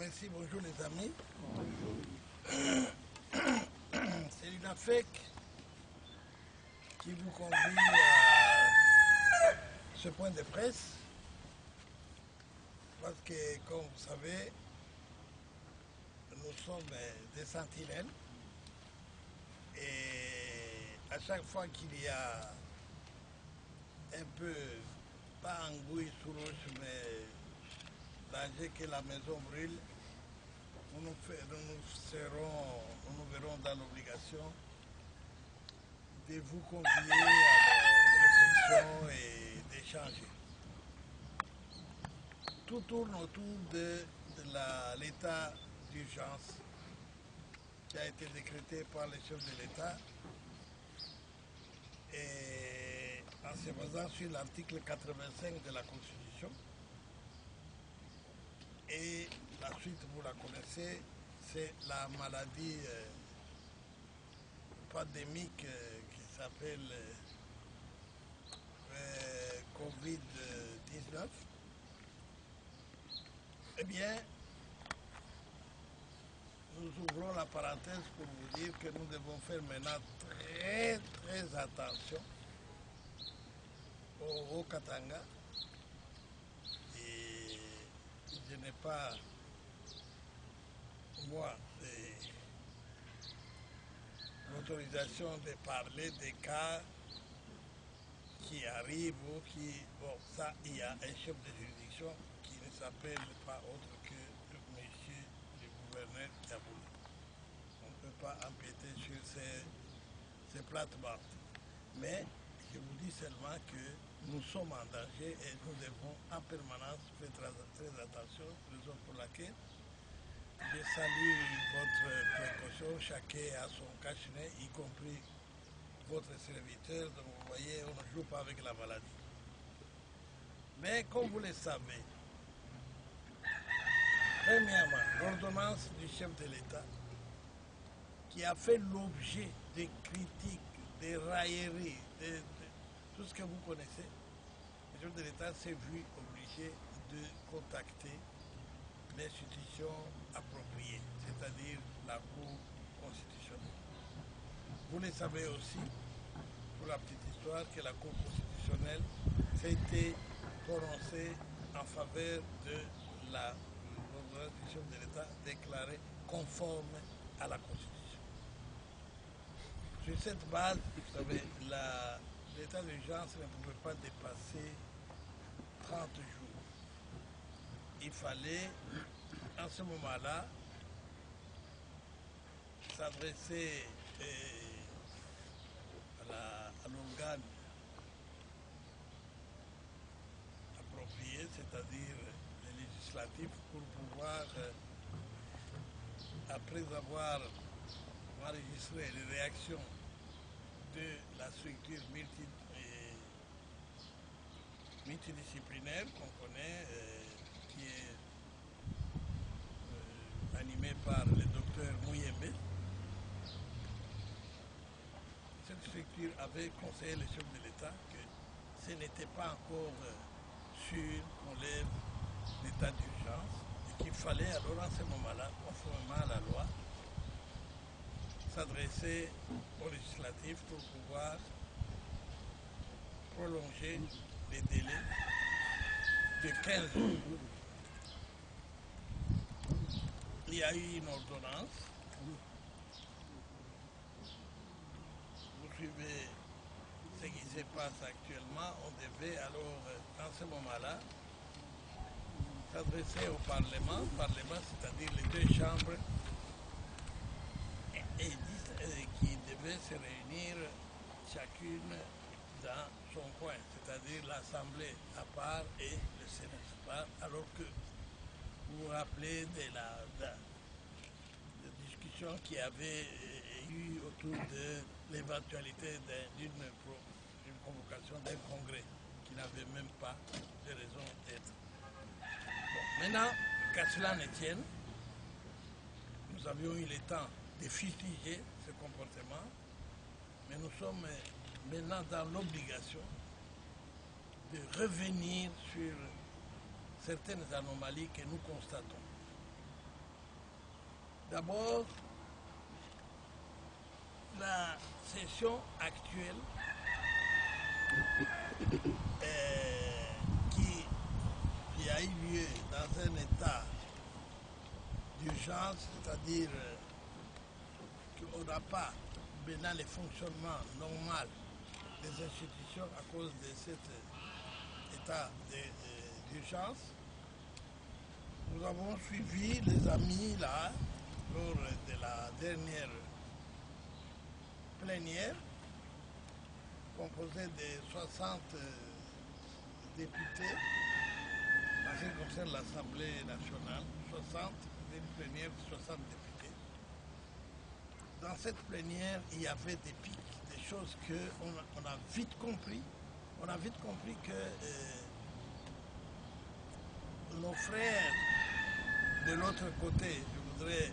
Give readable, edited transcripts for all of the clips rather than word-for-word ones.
Merci, bonjour les amis. C'est l'UNAFEC qui vous convie à ce point de presse parce que, comme vous savez, nous sommes des sentinelles et à chaque fois qu'il y a un peu, pas anguille sous roche, mais danger que la maison brûle, nous verrons dans l'obligation de vous convier à nos réflexions et d'échanger. Tout tourne autour de l'état d'urgence qui a été décrété par les chefs de l'État et en se basant sur l'article 85 de la Constitution. Et la suite, vous la connaissez, c'est la maladie pandémique qui s'appelle Covid-19. Eh bien, nous ouvrons la parenthèse pour vous dire que nous devons faire maintenant très très attention au Haut-Katanga. Et je n'ai pas, moi, l'autorisation de parler des cas qui arrivent ou qui... Bon, ça, il y a un chef de juridiction qui ne s'appelle pas autre que monsieur le gouverneur Kaboul. On ne peut pas empiéter sur ces plates-bandes. Mais je vous dis seulement que nous sommes en danger et nous devons en permanence faire très attention, raison pour laquelle je salue votre précaution, chacun a son cache-nez, y compris votre serviteur, donc vous voyez, on ne joue pas avec la maladie. Mais comme vous le savez, premièrement, l'ordonnance du chef de l'État, qui a fait l'objet des critiques, des railleries, de tout ce que vous connaissez, le chef de l'État s'est vu obligé de contacter l'institution appropriée, c'est-à-dire la Cour constitutionnelle. Vous le savez aussi, pour la petite histoire, que la Cour constitutionnelle s'était prononcée en faveur de l'ordonnance du chef de l'État déclarée conforme à la Constitution. Sur cette base, vous savez, l'état d'urgence ne pouvait pas dépasser 30 jours. Il fallait, en ce moment-là, s'adresser à l'organe approprié, c'est-à-dire le législatif, pour pouvoir, après avoir enregistré les réactions de la structure multidisciplinaire qu'on connaît, qui est animée par le docteur Mouyembe, cette structure avait conseillé le chef de l'État que ce n'était pas encore sûr qu'on lève l'état d'urgence et qu'il fallait alors en ce moment-là, conformément à la loi, s'adresser au législatif pour pouvoir prolonger les délais de 15 jours. Il y a eu une ordonnance. Vous suivez ce qui se passe actuellement. On devait alors, en ce moment-là, s'adresser au Parlement, c'est-à-dire les deux chambres, qui devaient se réunir chacune dans son coin, c'est-à-dire l'Assemblée à part et le Sénat à part, alors que vous vous rappelez de la discussion qu'il y avait eu autour de l'éventualité d'une convocation d'un congrès qui n'avait même pas de raison d'être. Bon, maintenant, qu'à cela ne tienne, nous avions eu le temps de fustiger ce comportement, mais nous sommes maintenant dans l'obligation de revenir sur certaines anomalies que nous constatons. D'abord, la session actuelle qui a eu lieu dans un état d'urgence, c'est-à-dire qu'on n'a pas maintenant le fonctionnement normal des institutions à cause de cet état d'urgence. Nous avons suivi les amis là lors de la dernière plénière composée de 60 députés en ce qui concerne l'Assemblée nationale, 60, une plénière de 60 députés. Dans cette plénière, il y avait des pics, des choses qu'on a vite compris. On a vite compris que nos frères de l'autre côté, je voudrais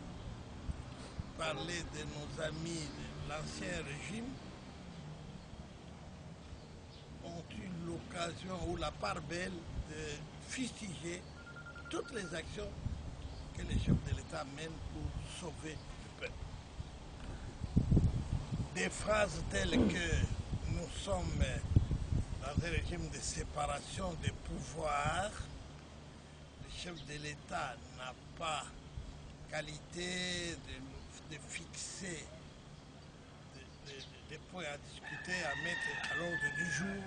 parler de nos amis de l'ancien régime, ont eu l'occasion ou la part belle de fustiger toutes les actions que les chefs de l'État mènent pour sauver le peuple. Des phrases telles que nous sommes dans un régime de séparation des pouvoirs, le chef de l'État n'a pas qualité de fixer des points à discuter, à mettre à l'ordre du jour.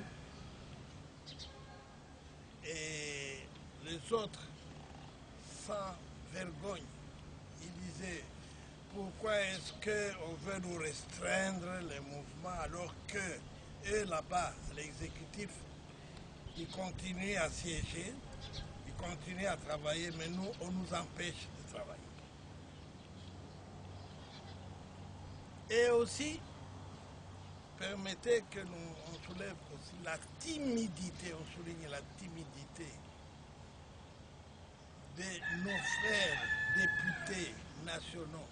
Et les autres, sans vergogne, ils disaient pourquoi est-ce qu'on veut nous restreindre les mouvements alors que eux là-bas, l'exécutif, ils continuent à siéger, ils continuent à travailler, mais nous, on nous empêche de travailler. Et aussi, permettez que on soulève aussi la timidité, on souligne la timidité de nos frères députés nationaux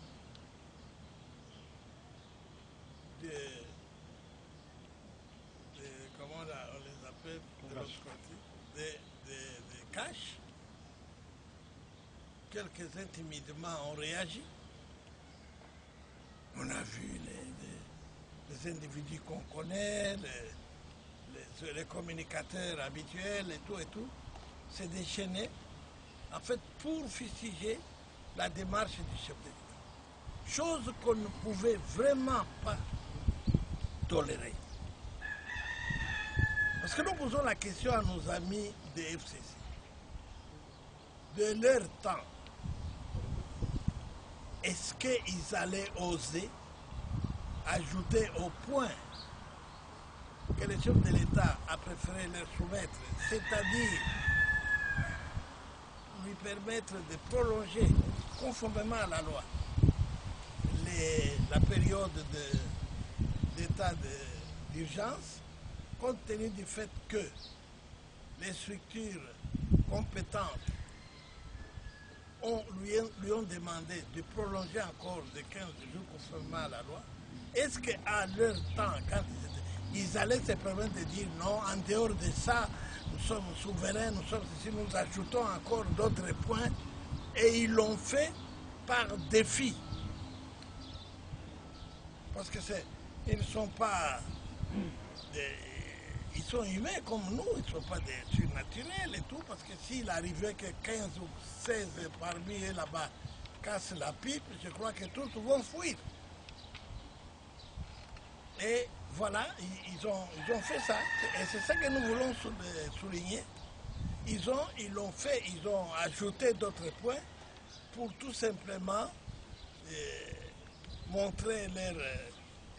comment on les appelle de l'autre côté, de cash. Quelques-uns timidement ont réagi. On a vu les individus qu'on connaît, les communicateurs habituels et tout, se déchaîner, en fait, pour fustiger la démarche du chef d'État. Chose qu'on ne pouvait vraiment pas tolérer. Parce que nous posons la question à nos amis des FCC. De leur temps, est-ce qu'ils allaient oser ajouter au point que le chef de l'État a préféré leur soumettre, c'est-à-dire lui permettre de prolonger conformément à la loi la période d'état d'urgence, compte tenu du fait que les structures compétentes lui ont demandé de prolonger encore de 15 jours conformément à la loi. Est-ce qu'à leur temps, quand ils allaient se permettre de dire non, en dehors de ça, nous sommes souverains, nous sommes ici, nous ajoutons encore d'autres points, et ils l'ont fait par défi. Parce que ils ne sont pas ils sont humains comme nous, ils ne sont pas des surnaturels et tout, parce que s'il arrivait que 15 ou 16 parmi eux là-bas cassent la pipe, je crois que tous vont fuir. Et voilà, ils ont fait ça, et c'est ça que nous voulons souligner. Ils l'ont fait, ils ont ajouté d'autres points pour tout simplement montrer leur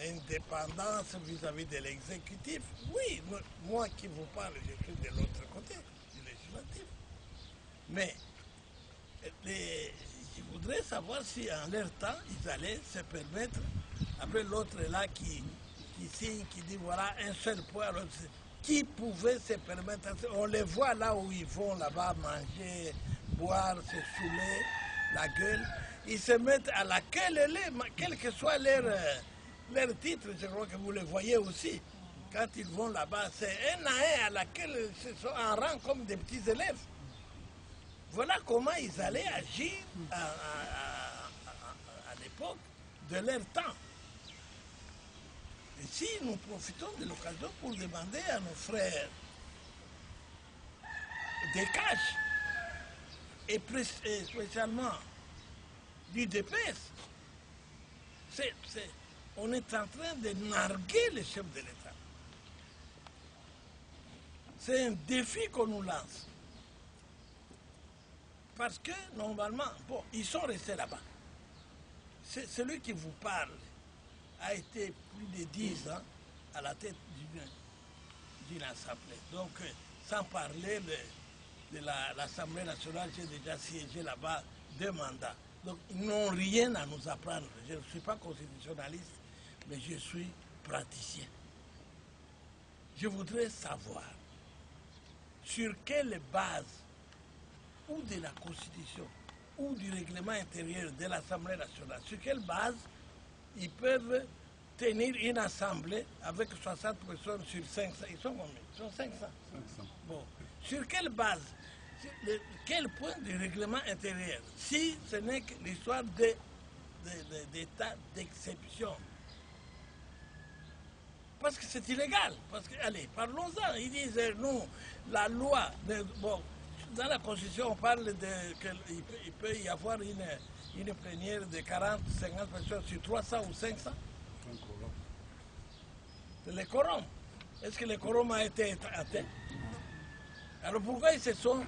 indépendance vis-à-vis de l'exécutif. Oui, moi qui vous parle, je suis de l'autre côté, du législatif. Mais je voudrais savoir si en leur temps, ils allaient se permettre, après l'autre là qui signe, qui dit voilà un seul point, alors qui pouvait se permettre, on les voit là où ils vont là-bas manger, boire, se saouler la gueule, ils se mettent à la queue lait, quel que soit leur titre, je crois que vous le voyez aussi, quand ils vont là-bas, c'est un à un à laquelle ils sont en rang comme des petits élèves. Voilà comment ils allaient agir l'époque de leur temps. Et si nous profitons de l'occasion pour demander à nos frères des cash, et spécialement du DPS, on est en train de narguer les chefs de l'État. C'est un défi qu'on nous lance. Parce que, normalement, bon, ils sont restés là-bas. Celui qui vous parle a été plus de 10 ans à la tête d'une assemblée. Donc, sans parler de l'Assemblée nationale, j'ai déjà siégé là-bas 2 mandats. Donc, ils n'ont rien à nous apprendre. Je ne suis pas constitutionnaliste, mais je suis praticien. Je voudrais savoir sur quelle base, ou de la Constitution, ou du règlement intérieur de l'Assemblée nationale, sur quelle base ils peuvent tenir une assemblée avec 60 personnes sur 500. Ils sont combien? Ils sont 500. Bon. Sur quelle base? Quel point du règlement intérieur? Si ce n'est que l'histoire d'état d'exception. Parce que c'est illégal. Parce que, allez, parlons-en. Ils disent, non, la loi, bon, dans la Constitution, on parle qu'il peut y avoir une plénière de 40, 50 personnes sur 300 ou 500. Le quorum. Est-ce que le quorum a été atteint? Alors pourquoi ils se sont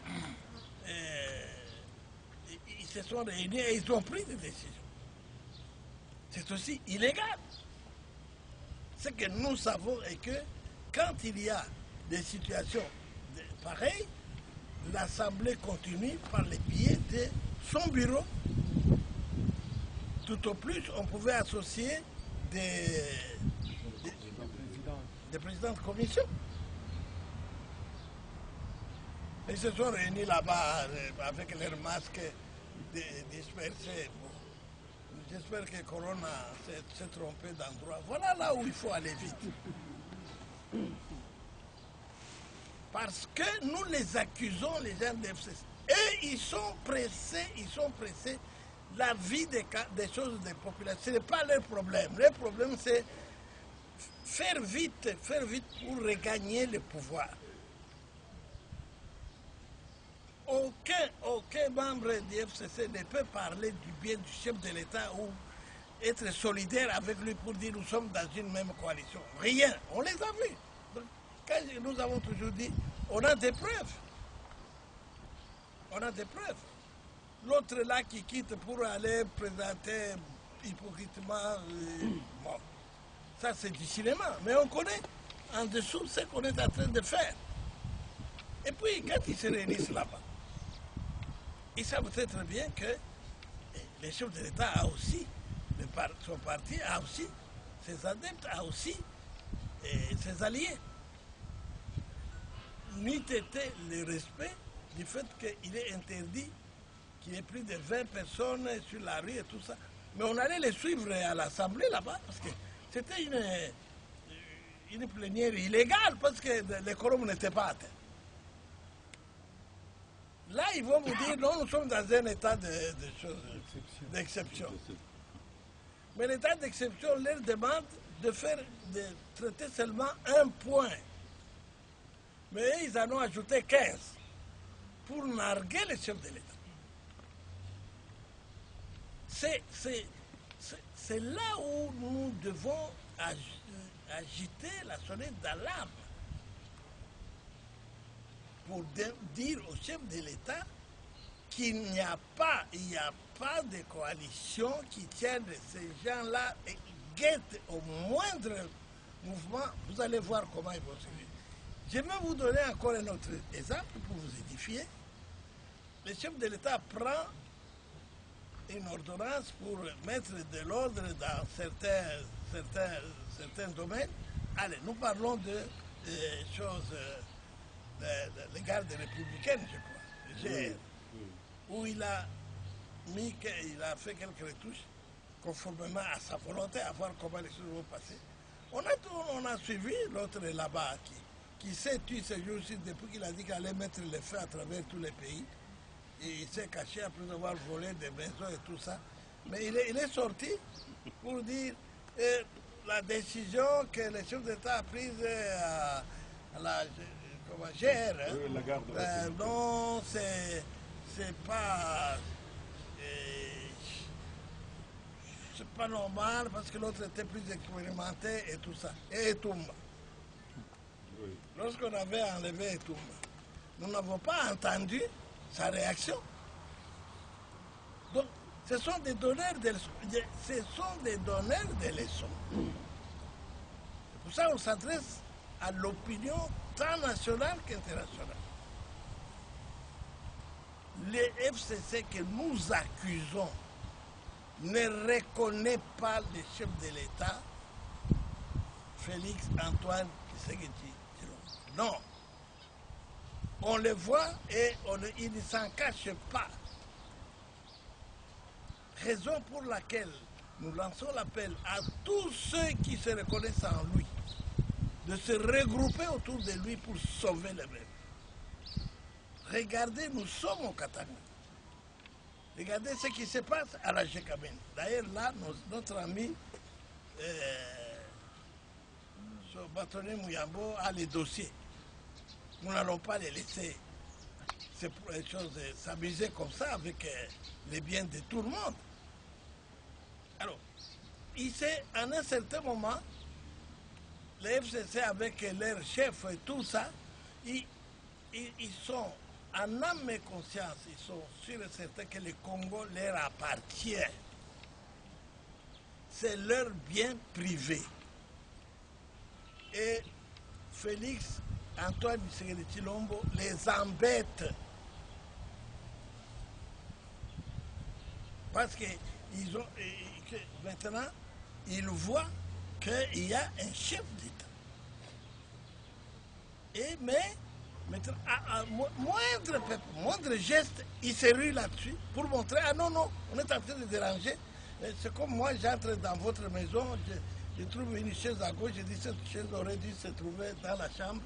réunis et ils ont pris des décisions? C'est aussi illégal. Ce que nous savons est que quand il y a des situations pareilles, l'Assemblée continue par le biais de son bureau. Tout au plus, on pouvait associer des présidents de commission. Ils se sont réunis là-bas avec leurs masques dispersés. Bon. J'espère que Corona s'est trompé d'endroit. Voilà là où il faut aller vite. Parce que nous les accusons, les gens de FCC. Et ils sont pressés. La vie des choses des populations, ce n'est pas leur problème. Leur problème, c'est faire vite pour regagner le pouvoir. Aucun membre du FCC ne peut parler du bien du chef de l'État ou être solidaire avec lui pour dire nous sommes dans une même coalition. Rien. On les a vus. Donc, quand nous avons toujours dit, on a des preuves. On a des preuves. L'autre là qui quitte pour aller présenter hypocritement, bon, ça c'est du cinéma. Mais on connaît en dessous ce qu'on est en train de faire. Et puis quand ils se réunissent là-bas, ils savent très bien que le chef de l'État a aussi, son parti a aussi, ses adeptes a aussi ses alliés. N'eût été le respect du fait qu'il est interdit qu'il y ait plus de 20 personnes sur la rue et tout ça. Mais on allait les suivre à l'Assemblée là-bas parce que c'était une plénière illégale parce que le quorum n'était pas atteint. Là, ils vont vous dire, non, nous sommes dans un état d'exception. Mais l'état d'exception leur demande de traiter seulement un point. Mais ils en ont ajouté 15 pour narguer le chef de l'État. C'est là où nous devons agiter la sonnette d'alarme pour dire au chef de l'État qu'il n'y a pas de coalition qui tienne ces gens-là et guette au moindre mouvement. Vous allez voir comment ils vont se faire. Je vais vous donner encore un autre exemple pour vous édifier. Le chef de l'État prend une ordonnance pour mettre de l'ordre dans certains domaines. Allez, nous parlons de choses les gardes républicaines, je crois, le GR, où il a fait quelques retouches conformément à sa volonté, à voir comment les choses vont passer. On a suivi l'autre là-bas qui s'est tué ce jour-ci depuis qu'il a dit qu'il allait mettre le feu à travers tous les pays. Et il s'est caché après avoir volé des maisons et tout ça. Mais il est sorti pour dire la décision que le chef d'État a prise à la comment, GR. Hein. Oui, la garde de la non, c'est pas. C'est pas normal parce que l'autre était plus expérimenté et tout ça. Et Etumba. Oui. Lorsqu'on avait enlevé Etumba, nous n'avons pas entendu sa réaction. Donc, ce sont des donneurs de leçons. Ce sont des donneurs de leçons. C'est pour ça qu'on s'adresse à l'opinion tant nationale qu'internationale. Les FCC que nous accusons ne reconnaît pas le chef de l'État, Félix Antoine Tshisekedi Tshilombo. Non. On le voit et il ne s'en cache pas. Raison pour laquelle nous lançons l'appel à tous ceux qui se reconnaissent en lui de se regrouper autour de lui pour sauver le peuple. Regardez, nous sommes au Katanga. Regardez ce qui se passe à la Gécamine. D'ailleurs, là, notre ami Bâtonnier Mouyambo a les dossiers. Nous n'allons pas les laisser s'amuser comme ça avec les biens de tout le monde. Alors, en un certain moment, les FCC avec leurs chefs et tout ça, ils sont en âme et conscience, ils sont sûrs et certains que le Congo leur appartient. C'est leur bien privé. Et Félix Antoine Tshisekedi Tshilombo les embête. Parce que maintenant, ils voient qu'il y a un chef d'État. Mais maintenant, à moindre geste, il se rue là-dessus pour montrer, ah non, non, on est en train de déranger. C'est comme moi, j'entre dans votre maison, je trouve une chaise à gauche, je dis cette chaise aurait dû se trouver dans la chambre.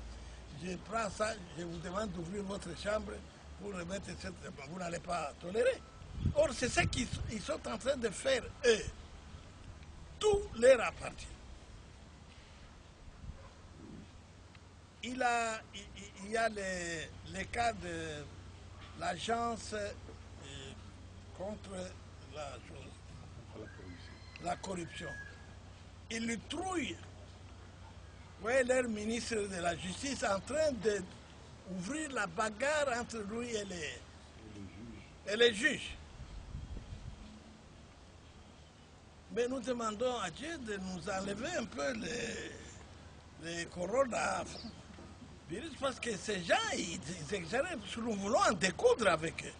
Je prends ça, je vous demande d'ouvrir votre chambre pour remettre cette... Vous n'allez pas tolérer. Or, c'est ce qu'ils sont en train de faire, eux. Tout leur appartient. Il y a les cas de l'agence contre la corruption. Ils le trouillent. Vous voyez leur ministre de la Justice en train d'ouvrir la bagarre entre lui et les juges. Mais nous demandons à Dieu de nous enlever un peu les coronavirus parce que ces gens, ils exagèrent. Nous voulons en découdre avec eux.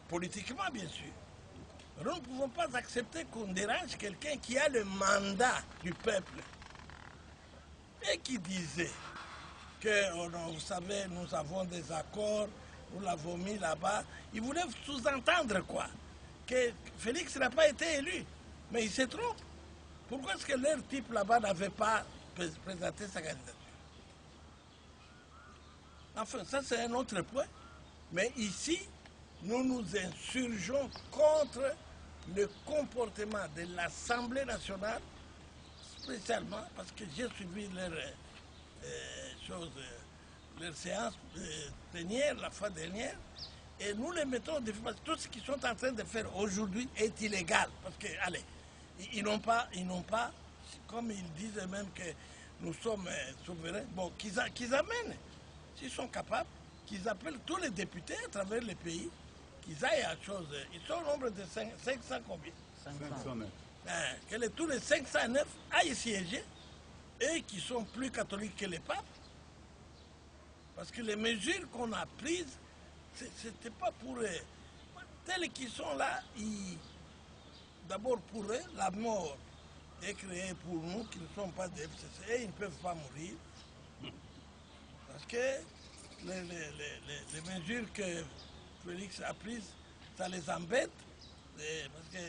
Politiquement, bien sûr. Nous ne pouvons pas accepter qu'on dérange quelqu'un qui a le mandat du peuple et qui disait que, oh non, vous savez, nous avons des accords, nous l'avons mis là-bas. Il voulait sous-entendre quoi? Que Félix n'a pas été élu. Mais il se trompe. Pourquoi est-ce que leur type là-bas n'avait pas présenté sa candidature? Enfin, ça c'est un autre point. Mais ici, nous nous insurgeons contre le comportement de l'Assemblée nationale, spécialement parce que j'ai suivi leur séance plénière la fois dernière, et nous les mettons en défi parce que tout ce qu'ils sont en train de faire aujourd'hui est illégal. Parce que, allez, ils n'ont pas, comme ils disent eux-mêmes que nous sommes souverains, bon, qu'ils amènent, s'ils sont capables, qu'ils appellent tous les députés à travers le pays, qu'ils aillent à chose. Ils sont au nombre de 500 combien? 509. Que tous les 509 aillent siéger, et qui sont plus catholiques que les papes. Parce que les mesures qu'on a prises, c'était pas pour eux. Tels qu'ils sont là, d'abord pour eux, la mort est créée pour nous qui ne sommes pas des FCC et ils ne peuvent pas mourir. Parce que les mesures que Félix a prises, ça les embête, parce que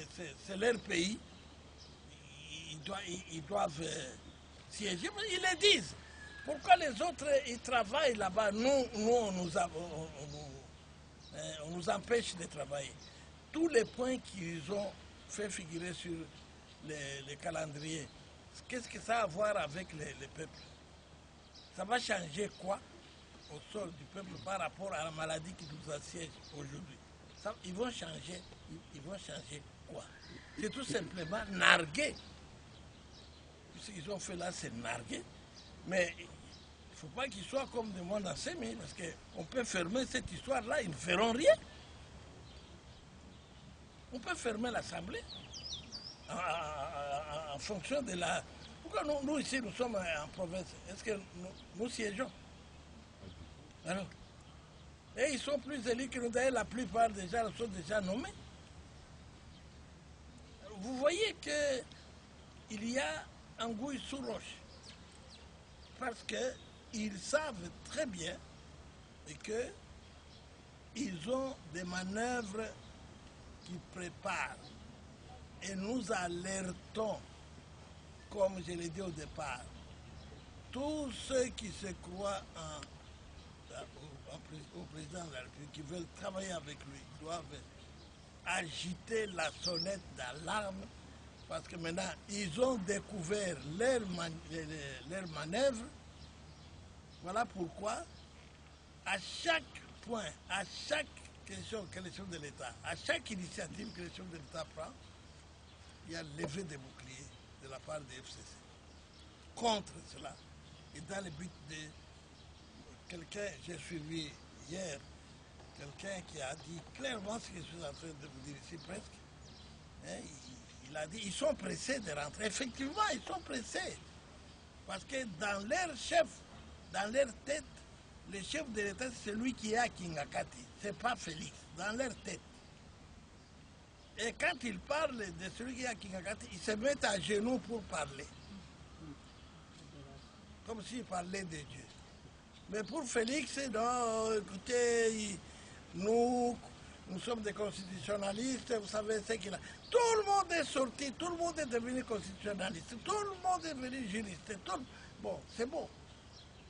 c'est leur pays. Ils doivent siéger, mais ils le disent. Pourquoi les autres, ils travaillent là-bas? Nous, on nous empêche de travailler. Tous les points qu'ils ont fait figurer sur les calendriers, qu'est-ce que ça a à voir avec les peuples? Ça va changer quoi au sol du peuple par rapport à la maladie qui nous assiège aujourd'hui? Ils vont changer quoi? C'est tout simplement narguer. Ce qu'ils ont fait là, c'est narguer. Mais il ne faut pas qu'ils soient comme des mondes enseignés, parce qu'on peut fermer cette histoire-là, ils ne feront rien. On peut fermer l'Assemblée en fonction de la... Pourquoi nous ici, nous sommes en province? Est-ce que nous siégeons? Alors, et ils sont plus élus que nous, d'ailleurs la plupart des gens sont déjà nommés. Vous voyez qu'il y a anguille sous roche. Parce qu'ils savent très bien et qu'ils ont des manœuvres qui préparent. Et nous alertons, comme je l'ai dit au départ, tous ceux qui se croient au président de la République, qui veulent travailler avec lui, doivent agiter la sonnette d'alarme, parce que maintenant, ils ont découvert leur manœuvre. Voilà pourquoi, à chaque point, à chaque question que le chef de l'État, à chaque initiative que le chef de l'État prend, il y a levé des boucliers de la part des FCC contre cela. Et dans le but de quelqu'un, j'ai suivi hier, quelqu'un qui a dit clairement ce que je suis en train de vous dire ici presque. Hein, il a dit, ils sont pressés de rentrer. Effectivement, ils sont pressés. Parce que dans leur chef, dans leur tête, le chef de l'État, c'est celui qui est à Kingakati. Ce n'est pas Félix, dans leur tête. Et quand ils parlent de celui qui est à Kingakati, ils se mettent à genoux pour parler. Comme s'ils parlaient de Dieu. Mais pour Félix, non, écoutez, nous sommes des constitutionnalistes, vous savez ce qu'il a. Tout le monde est sorti, tout le monde est devenu constitutionnaliste, tout le monde est devenu juriste. Bon, c'est bon.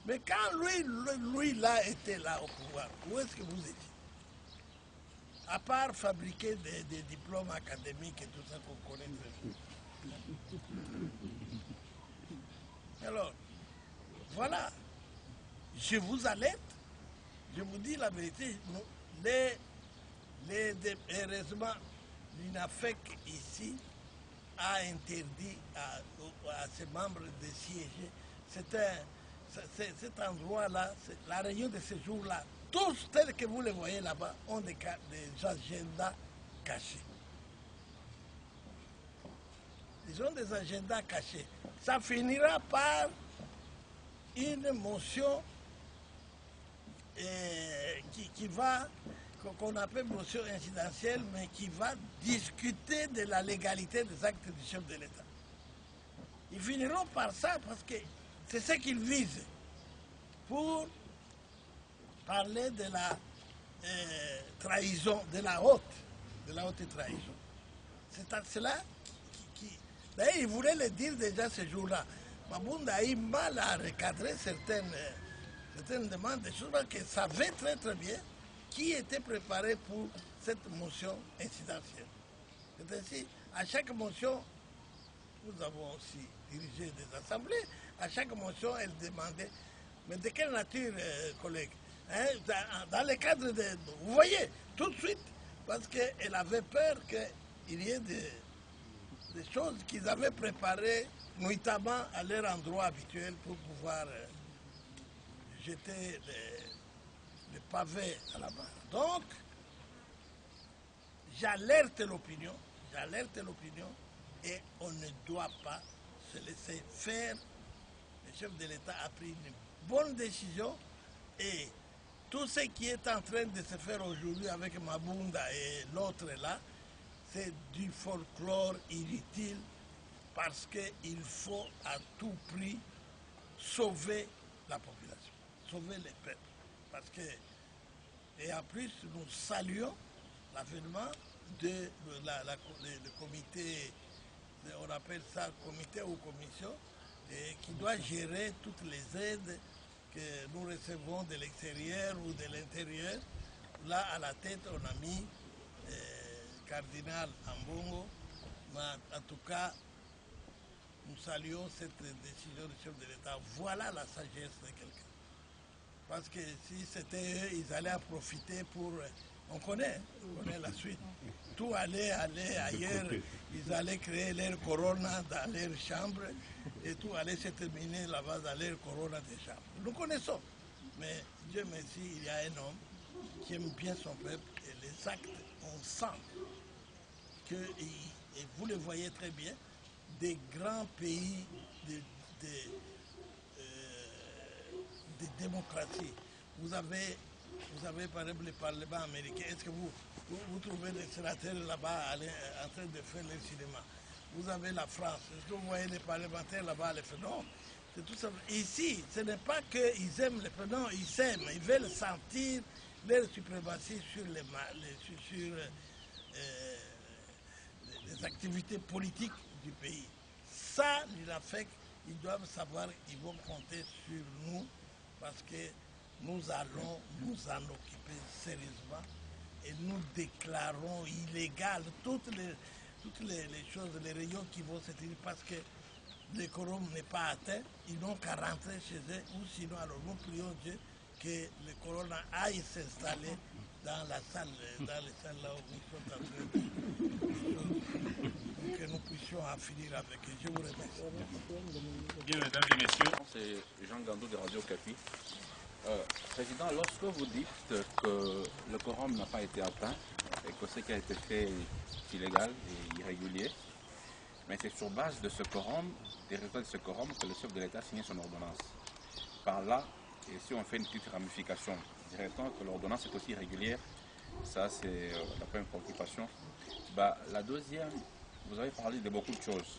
Mais quand lui là, était là au pouvoir, où est-ce que vous étiez? À part fabriquer des diplômes académiques et tout ça qu'on connaît très bien. Alors, voilà. Je vous alerte, je vous dis la vérité, heureusement, l'INAFEC ici a interdit à ses membres de siéger. Cet endroit-là, la réunion de ce jour-là, tous tels que vous les voyez là-bas, ont des agendas cachés. Ils ont des agendas cachés. Ça finira par une motion qu'on appelle motion incidentielle, mais qui va discuter de la légalité des actes du chef de l'État. Ils finiront par ça parce que c'est ce qu'ils visent pour parler de la trahison, de la haute trahison. C'est à cela d'ailleurs, ils voulaient le dire déjà ce jour-là. Mabounda a eu mal à recadrer certaines demandes, des choses qu'il savait très très bien qui était préparé pour cette motion incidentielle. C'est ainsi, à chaque motion, nous avons aussi dirigé des assemblées, à chaque motion, elle demandait, mais de quelle nature, collègues, hein, dans le cadre de... Vous voyez, tout de suite, parce qu'elle avait peur qu'il y ait des choses qu'ils avaient préparées nuitamment à leur endroit habituel pour pouvoir jeter les pavés à la barre. Donc, j'alerte l'opinion et on ne doit pas se laisser faire. Le chef de l'État a pris une bonne décision et tout ce qui est en train de se faire aujourd'hui avec Mabounda et l'autre là, c'est du folklore inutile parce qu'il faut à tout prix sauver la population, sauver les peuples. Parce que, et en plus, nous saluons l'avènement de le comité, on appelle ça comité ou commission, qui doit gérer toutes les aides que nous recevons de l'extérieur ou de l'intérieur. Là, à la tête, on a mis cardinal Ambongo, Mais en tout cas, nous saluons cette décision du chef de l'État. Voilà la sagesse de quelqu'un. Parce que si c'était eux, ils allaient en profiter pour... on connaît la suite. Tout allait ailleurs. Ils allaient créer leur corona dans leur chambre et tout allait se terminer là-bas dans leur corona des chambres. Nous connaissons. Mais Dieu merci, il y a un homme qui aime bien son peuple et les actes, on sent que, et vous le voyez très bien, des grands pays de démocratie. Vous avez par exemple le Parlement américain. Est-ce que vous trouvez des sénateurs là-bas en train de faire le cinéma? Vous avez la France. Est-ce que vous voyez les parlementaires là-bas les faire? Non. C'est tout ça. Ici, ce n'est pas qu'ils aiment les non, ils s'aiment. Ils veulent sentir leur suprématie sur les activités politiques du pays. Ça, l'INAFEC, ils doivent savoir, ils vont compter sur nous parce que nous allons nous en occuper sérieusement et nous déclarons illégales toutes les choses, les réunions qui vont se tenir parce que le quorum n'est pas atteint, ils n'ont qu'à rentrer chez eux ou sinon alors nous prions Dieu que le corona aille s'installer dans les salles là où nous sommes en train de que nous puissions en finir avec eux. Je vous remercie. Bien, mesdames et messieurs, c'est Jean Gandou de Radio Capi. Président, lorsque vous dites que le quorum n'a pas été atteint et que ce qui a été fait est illégal et irrégulier, mais c'est sur base de ce quorum, des résultats de ce quorum, que le chef de l'État a signé son ordonnance. Par là, et si on fait une petite ramification, directement que l'ordonnance est aussi irrégulière, ça c'est la première préoccupation. La deuxième, vous avez parlé de beaucoup de choses.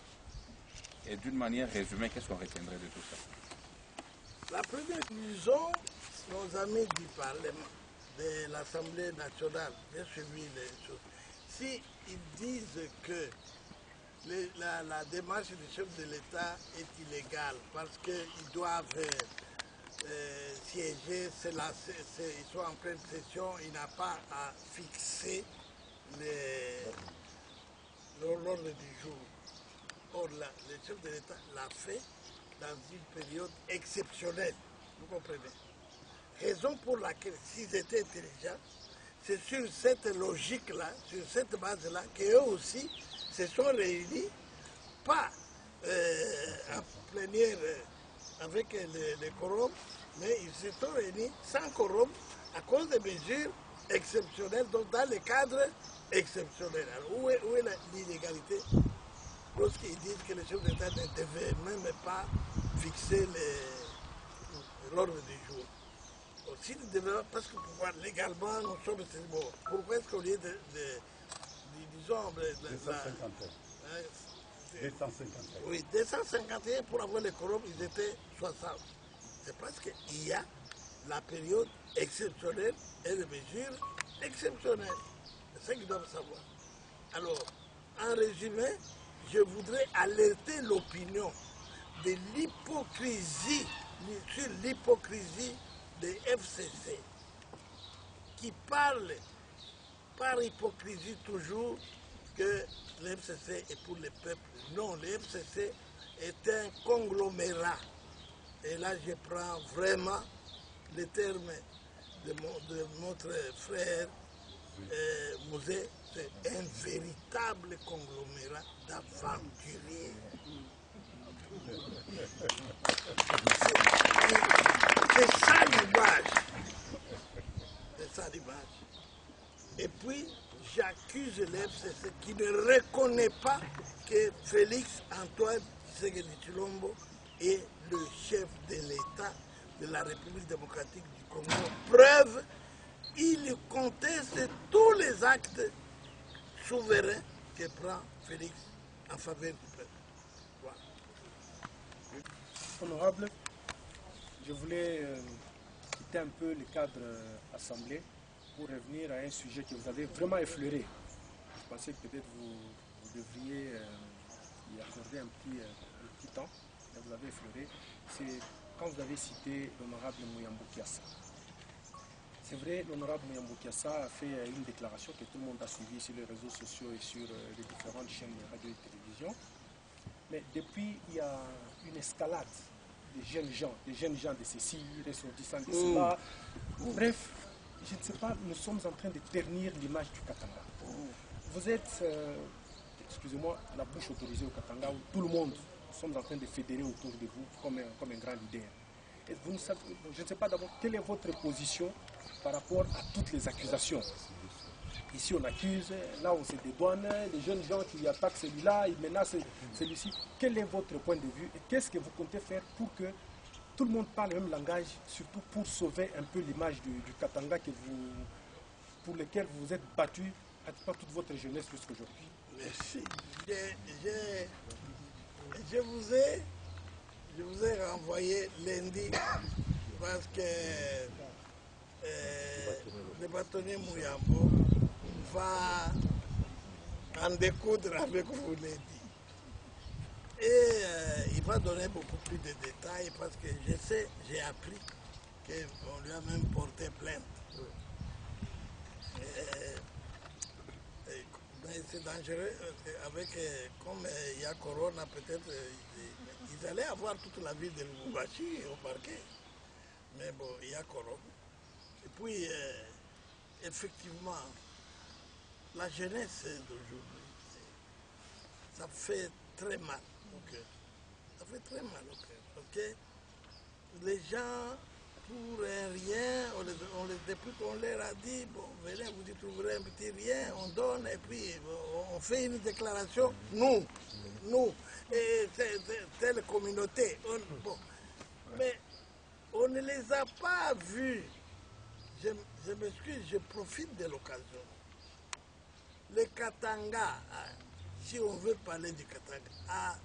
Et d'une manière résumée, qu'est-ce qu'on retiendrait de tout ça? La première conclusion, nos amis du Parlement, de l'Assemblée nationale, bien suivi les choses. S'ils disent que la démarche du chef de l'État est illégale parce qu'ils doivent siéger, ils sont en pleine session, il n'a pas à fixer l'ordre du jour. Or, le chef de l'État l'a fait dans une période exceptionnelle, vous comprenez. Raison pour laquelle, s'ils étaient intelligents, c'est sur cette logique-là, sur cette base-là, qu'eux aussi se sont réunis, pas en plénière avec les quorums, mais ils se sont réunis sans quorum à cause des mesures exceptionnelles, donc dans le cadre exceptionnel. Alors, où est l'illégalité lorsqu'ils disent que le chef d'État ne devait même pas fixer l'ordre du jour? Aussi, parce que légalement, nous sommes morts. Pourquoi est-ce qu'au lieu disons, 251. Oui, 251 pour avoir le quorum, ils étaient 60. C'est parce qu'il y a la période exceptionnelle et les mesures exceptionnelles. C'est ça qu'ils doivent savoir. Alors, en résumé, je voudrais alerter l'opinion de l'hypocrisie, sur l'hypocrisie des FCC, qui parlent par hypocrisie toujours que le FCC est pour le peuple. Non, le FCC est un conglomérat. Et là, je prends vraiment le terme de notre frère Mouzé, c'est un véritable conglomérat d'aventuriers. C'est ça l'image. C'est ça l'image. Et puis, j'accuse le FCC qui ne reconnaît pas que Félix Antoine Tshisekedi Tshilombo est le chef de l'État de la République démocratique du Congo. Preuve, il conteste tous les actes souverains que prend Félix en faveur du peuple. Voilà. Honorable, je voulais quitter un peu le cadre assemblée pour revenir à un sujet que vous avez vraiment effleuré. Je pensais que peut-être vous devriez y accorder un petit temps, mais vous avez effleuré. C'est quand vous avez cité l'honorable Mouyambou Kiassa. C'est vrai, l'honorable Muyambo-Kiassa a fait une déclaration que tout le monde a suivie sur les réseaux sociaux et sur les différentes chaînes de radio et télévision. Mais depuis, il y a une escalade des jeunes gens de ceci, ressortissants de cela. Bref, je ne sais pas, nous sommes en train de ternir l'image du Katanga. Vous êtes, excusez-moi, la bouche autorisée au Katanga, où tout le monde, nous sommes en train de fédérer autour de vous comme un grand leader. Et vous ne savez, je ne sais pas d'abord quelle est votre position par rapport à toutes les accusations. Ici on accuse, là on se dédouane, les jeunes gens qui attaquent celui-là, ils menacent celui-ci. Quel est votre point de vue et qu'est-ce que vous comptez faire pour que tout le monde parle le même langage, surtout pour sauver un peu l'image du Katanga pour lequel vous vous êtes battu à toute votre jeunesse jusqu'à aujourd'hui? Merci. Je vous ai renvoyé lundi parce que le bâtonnier Muyambo va en découdre avec vous lundi. Et il va donner beaucoup plus de détails parce que je sais, j'ai appris qu'on lui a même porté plainte. Mais c'est dangereux, avec, comme il y a Corona, peut-être ils allaient avoir toute la ville de Lubumbashi au parquet. Mais bon, il y a Corona. Et puis, effectivement, la jeunesse d'aujourd'hui, ça fait très mal au cœur. Ça fait très mal au cœur. Parce que les gens, pour un rien, depuis qu'on leur a dit, bon, venez, vous y trouverez un petit rien, on donne, et puis on fait une déclaration, nous, et telle communauté. Bon. Mais on ne les a pas vus. Je m'excuse, je profite de l'occasion. Le Katanga, si on veut parler du Katanga, a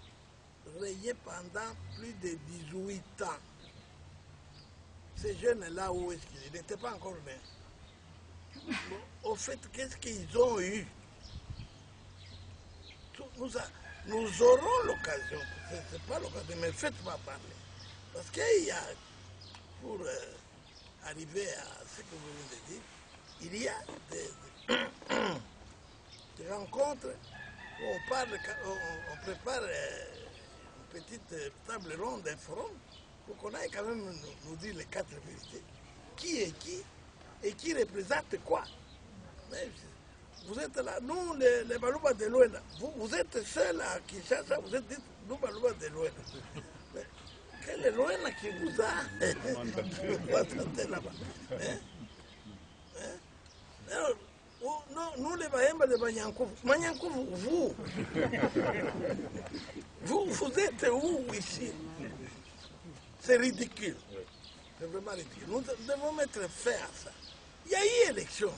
rayé pendant plus de 18 ans. Ces jeunes-là, où est-ce qu'ils n'étaient pas encore nés? Bon, au fait, qu'est-ce qu'ils ont eu? Nous aurons l'occasion, c'est pas l'occasion, mais faites-moi parler. Parce qu'il y a, pour arriver à ce que vous venez de dire, il y a des rencontres où on parle, on prépare une petite table ronde, un forum, pour qu'on aille quand même nous dire les 4 vérités. Qui est qui et qui représente quoi? Mais vous êtes là, nous les Balouba de Luena, vous êtes seuls à Kinshasa, vous êtes dit, nous Balouba de Luena. Quel est Luena qui vous a attendu là-bas? Non, nous les Bahemba de Manyankouv, vous êtes où ici? C'est ridicule. C'est vraiment ridicule. Nous devons mettre fin à ça. Il y a eu élection.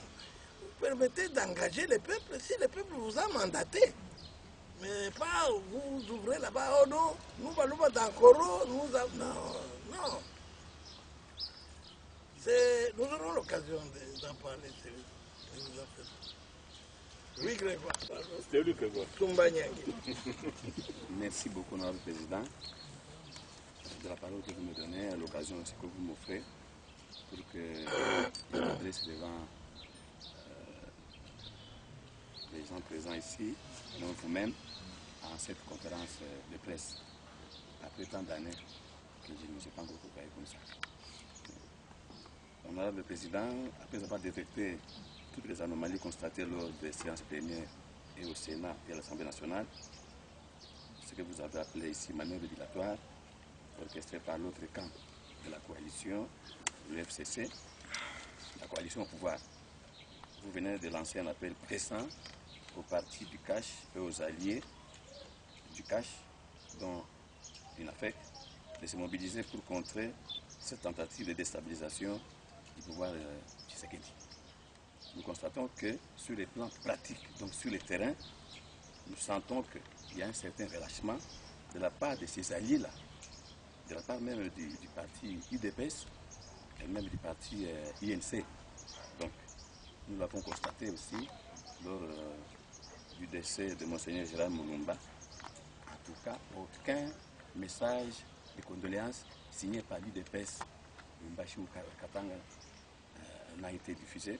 Vous permettez d'engager le peuple si le peuple vous a mandaté. Mais pas vous ouvrez là-bas, oh non, nous allons dans Koro, non. Nous aurons l'occasion d'en parler. Oui, Grégoire. C'était lui, Grégoire. Merci beaucoup, notre président, de la parole que vous me donnez, à l'occasion aussi que vous m'offrez, pour que je m'adresse devant les gens présents ici, donc vous-même, en cette conférence de presse, après tant d'années que je ne me suis pas encore préparé comme ça. Honorable président, après avoir détecté toutes les anomalies constatées lors des séances plénières et au Sénat et à l'Assemblée nationale, ce que vous avez appelé ici manœuvre dilatoire, orchestrée par l'autre camp de la coalition, le FCC, la coalition au pouvoir. Vous venez de lancer un appel pressant aux partis du CACH et aux alliés du CACH, dont l'UNAFEC, de se mobiliser pour contrer cette tentative de déstabilisation du pouvoir Tshisekedi. Nous constatons que sur les plans pratiques, donc sur le terrain, nous sentons qu'il y a un certain relâchement de la part de ces alliés-là, de la part même du parti UDPS et même du parti INC. Donc, nous l'avons constaté aussi lors du décès de Monseigneur Gérard Moulumba. En tout cas, aucun message de condoléances signé par l'UDPS, Mbashi ou Katanga n'a été diffusé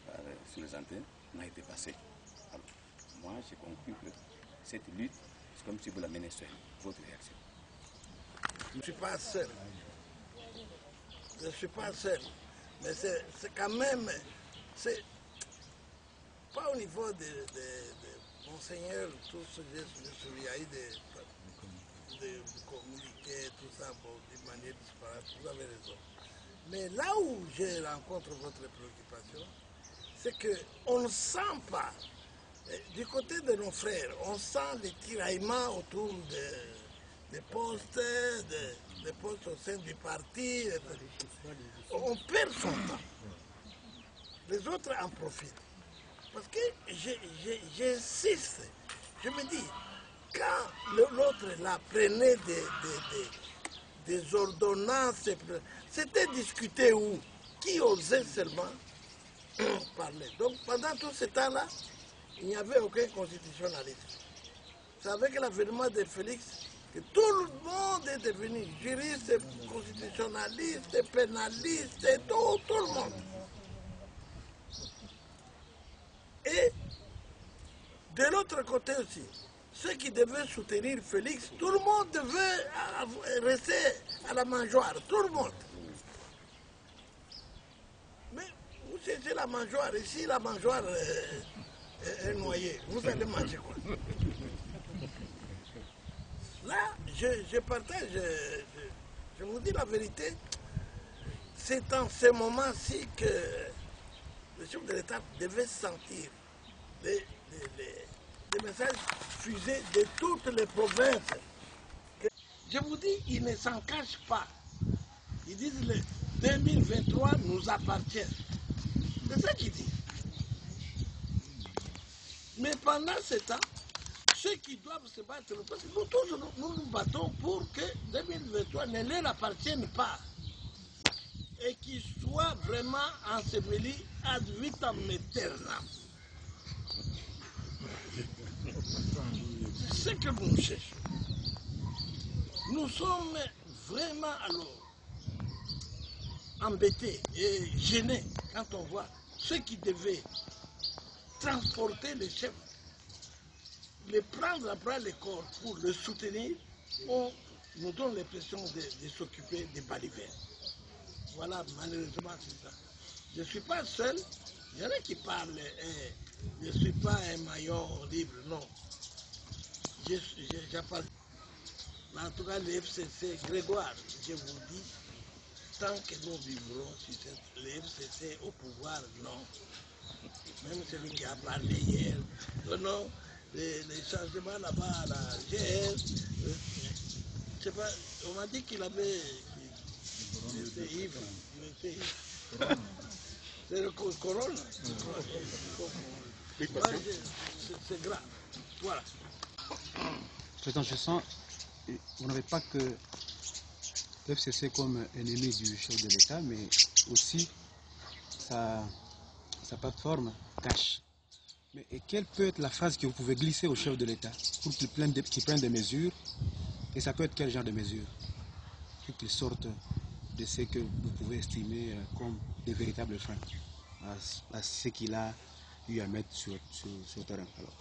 sur les antennes, n'a été passé. Alors, moi, j'ai conclu que cette lutte, c'est comme si vous la menez seule. Votre réaction? Je ne suis pas seul. Je ne suis pas seul. Mais c'est quand même, c'est pas au niveau de Monseigneur, tout ce que j'ai suivi, il y a eu des communiqués, tout ça, bon, d'une manière disparate, vous avez raison. Mais là où je rencontre votre préoccupation, c'est qu'on ne sent pas, du côté de nos frères, on sent les tiraillements autour des postes, des postes au sein du parti. On perd son temps. Les autres en profitent. Parce que j'insiste, je me dis, quand l'autre là prenait des ordonnances, c'était discuté où? Qui osait seulement parler? Donc pendant tout ce temps-là, il n'y avait aucun constitutionnaliste. C'est avec l'avènement de Félix que tout le monde est devenu juriste, constitutionnaliste, pénaliste, tout le monde. Et de l'autre côté aussi, ceux qui devaient soutenir Félix, tout le monde devait rester à la mangeoire, tout le monde. Mais vous cherchez la mangeoire, ici la mangeoire est noyée, vous allez manger quoi? Là, je partage, je vous dis la vérité, c'est en ce moment-ci que le chef de l'État devait sentir des messages fusés de toutes les provinces. Je vous dis, ils ne s'en cachent pas. Ils disent le 2023 nous appartient. C'est ça qu'ils disent. Mais pendant ce temps, ceux qui doivent se battre, parce que nous tous nous battons pour que 2023 ne leur appartienne pas et qu'ils soient vraiment ensevelis ad vitam aeternam. C'est ce que nous cherchons. Nous sommes vraiment alors embêtés et gênés quand on voit ceux qui devaient transporter les chefs, les prendre après les corps pour le soutenir, on nous donne l'impression de s'occuper des balivers. Voilà, malheureusement, c'est ça. Je ne suis pas seul. Il y en a qui parlent, je ne suis pas un maillon libre, non. J'appartiens. En tout cas, le FCC, Grégoire, je vous dis, tant que nous vivrons sur le FCC au pouvoir, non. Même celui qui a parlé hier, non, les changements là-bas à la GR, je sais pas, on m'a dit qu'il avait... Il était ivre. C'est le corona. C'est grave. Voilà. Président, je sens, vous n'avez pas que l'FCC comme ennemi du chef de l'État, mais aussi sa plateforme cache. Mais et quelle peut être la phrase que vous pouvez glisser au chef de l'État pour qu'il prenne des mesures? Et ça peut être quel genre de mesures? Pour qu'il sorte de ce que vous pouvez estimer comme des véritables freins à ce qu'il a eu à mettre sur le terrain. Alors.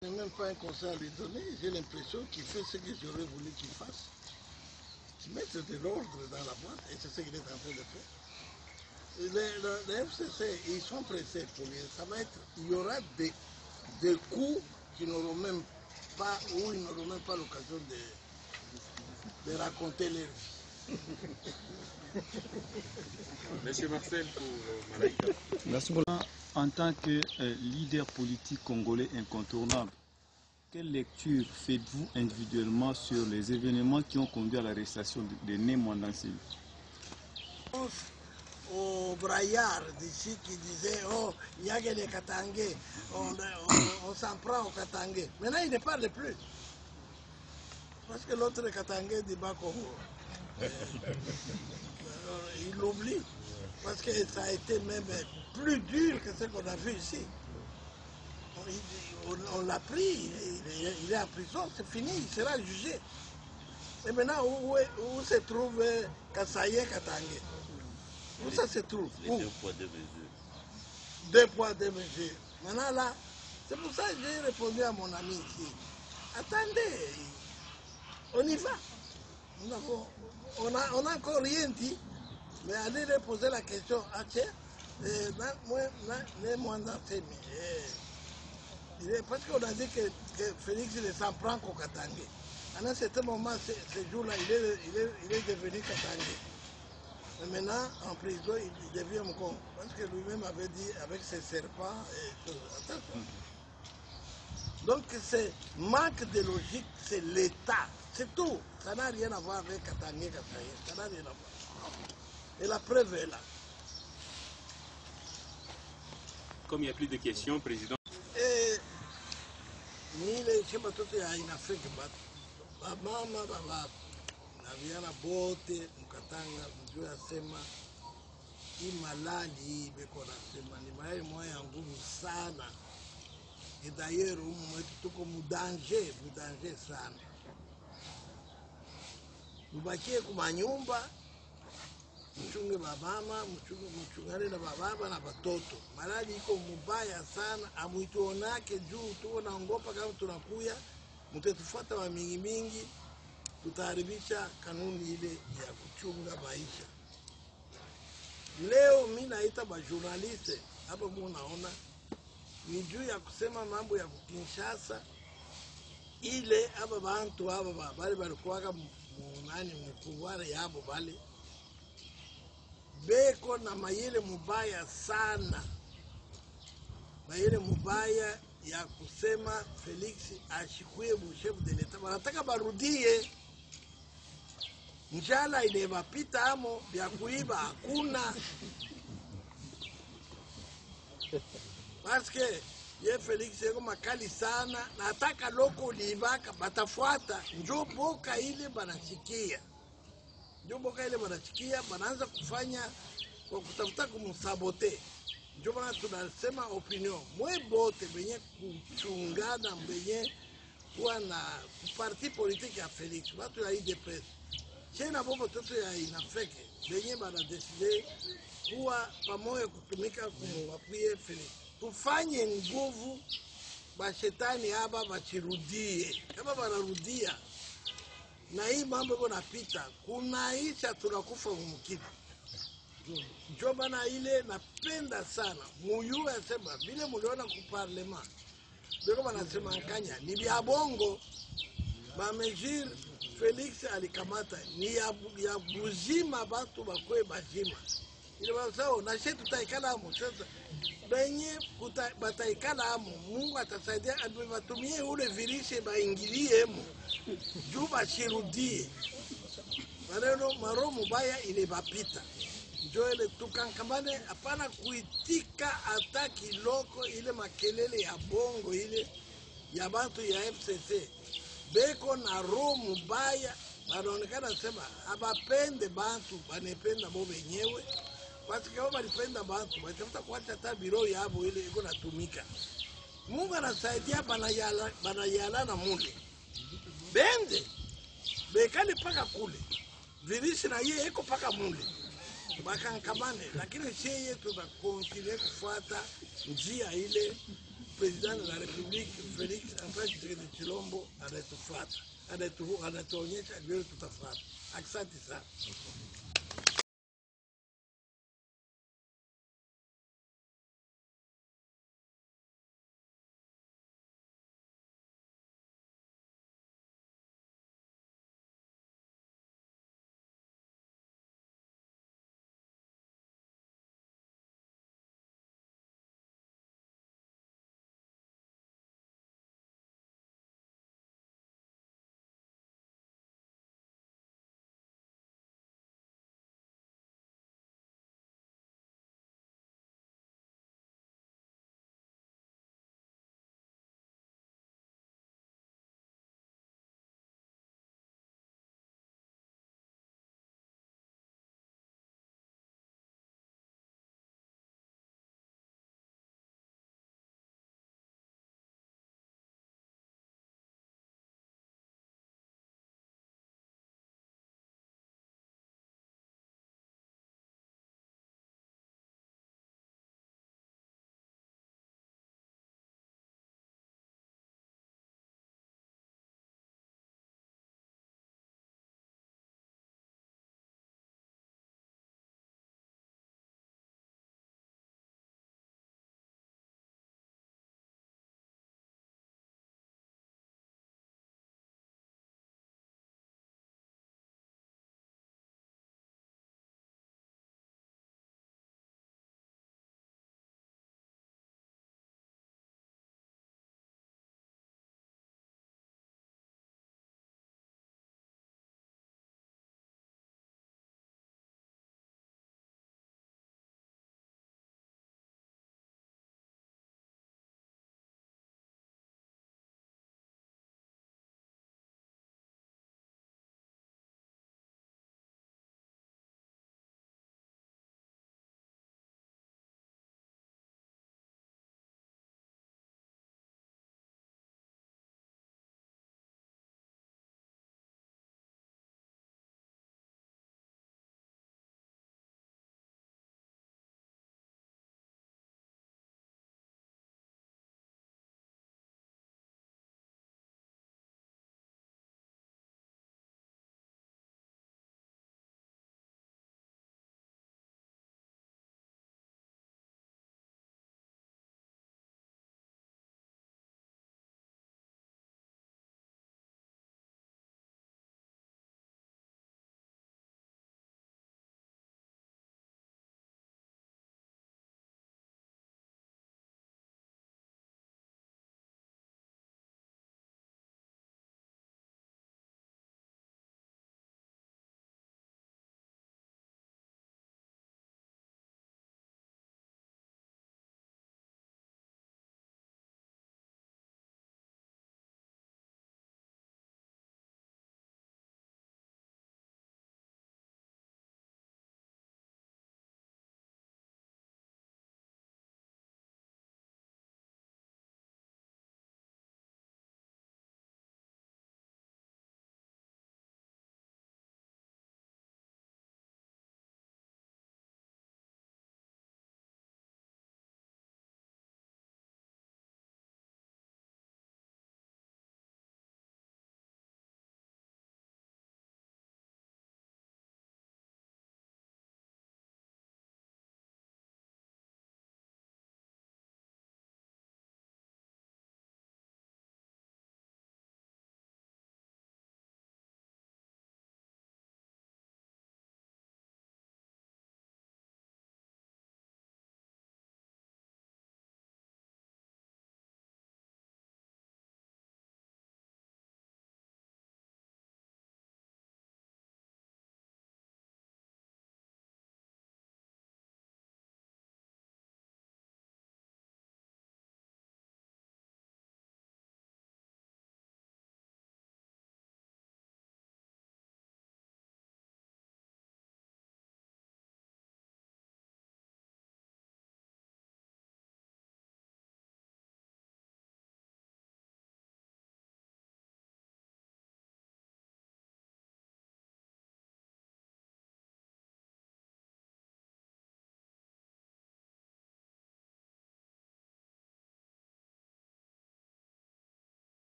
Je n'ai même pas un conseil à lui donner, j'ai l'impression qu'il fait ce que j'aurais voulu qu'il fasse. Mettre de l'ordre dans la boîte, et c'est ce qu'il est en train de faire. Les FCC, ils sont pressés pour lui. Ça va être, il y aura des coups qui n'auront même pas, ou ils n'auront même pas l'occasion de raconter leur vie. Monsieur Marcel pour Malaika. Merci beaucoup. En tant que leader politique congolais incontournable, quelle lecture faites-vous individuellement sur les événements qui ont conduit à l'arrestation de Né Mwandansili? Au braillard d'ici qui disait oh, il y a que les Katangais, on s'en prend aux Katangais. Maintenant, il ne parle plus. Parce que l'autre Katangais du Bas-Congo, il l'oublie. Parce que ça a été même plus dur que ce qu'on a vu ici. On l'a pris, il est en prison, c'est fini, il sera jugé. Et maintenant, où se trouve Kassaye Katangé? Où ça se trouve? Les Où? 2 poids 2 mesures. 2 poids, 2 mesures. Maintenant là, c'est pour ça que j'ai répondu à mon ami ici. Attendez, on y va. On n'a encore rien dit, mais allez leur poser la question. Ah tiens, parce qu'on a dit que Félix ne s'en prend qu'au Katangé. À un certain moment, ce jour-là, il est devenu Katangé. Mais maintenant, en prison, il devient Moukon. Parce que lui-même avait dit avec ses serpents et choses. Attention. Donc, c'est manque de logique, c'est l'État. C'est tout. Ça n'a rien à voir avec Katangé. Ça n'a rien à voir. Et la preuve est là. Comme il n'y a plus de questions, Président. Et ni les chematote ya inafeka but mama baba na viana bote mkatanga mjua sema hii malali hii beko nasema ni malali moja ya nguvu sana. Et d'ailleurs humu mwetu tuko mudanger sana. Mubakie kumanyumba, mchunge babama, mchungane na bababa na batoto. Malali iko mubaya sana, amuituonake juu tuko naongopa kama tunakuya, mtetufuata wa mingi, tutaharibisha kanuni ile ya kuchunga maisha. Leo mimi naita ba journaliste hapa munaona ni juu ya kusema mambo ya Kinshasa ile hapa bantu hapa bali balikuwa munani mkuware yabo bali beko na mayele mubaya sana, mayele mubaya ya kusema Felix ashikuye chef de l'Etat. Wanataka barudie njala ile mapita amo vya kuiba hakuna. Paske ye Felix yeko makali sana na ataka loko libaka batafuata njo boka ile banasikia. Njo boka ile banasikia banaanza kufanya kwa kutafuta kumsabote. Njo bana tunasema opinion. Mwe bote benye kuchungana benye kuwa na parti politique ya Felix. Watu ya IDPS. Chena bobo toto ya inafeke. Benye bana decide kuwa pamoja kutumika kumwapie Felix. Tufanye nguvu bashetani haba bachirudie. Kama banarudia na hii mambo kunapita, kunaisha tunakufa mumkitu. Njo bana ile napenda sana. Muyu asema vile muliona ku parlement. Beko banasema nkanya ni bya bongo. Ba mesure Felix alikamata ni ya buzima batu bakwe bajima. Ile basao na shetu tutaikala amo sasa. Benye bataikala amo Mungu atasaidia batumie ule virishe baingilie emo. Juu bashirudie. Maneno maro mubaya ile bapita. Njo ile tukankamane hapana kuitika hata kiloko ile makelele ya bongo ile ya bantu ya FCC. Beko na roho mubaya banaonekana sema abapende bantu banependa bo benyewe. Basi kama balipenda bantu batafuta kuacha hata biro yabo ile iko natumika. Mungu anasaidia banayala na mule. Bende bekali paka kule. Virisi na yeye iko paka mule. Bakankamane, lakini sheye tutakontinue kufuata njia ile President de la République Félix Antoine Tshisekedi Tshilombo anatufuata, anatuonyesha vile tutafuata. Asante sana.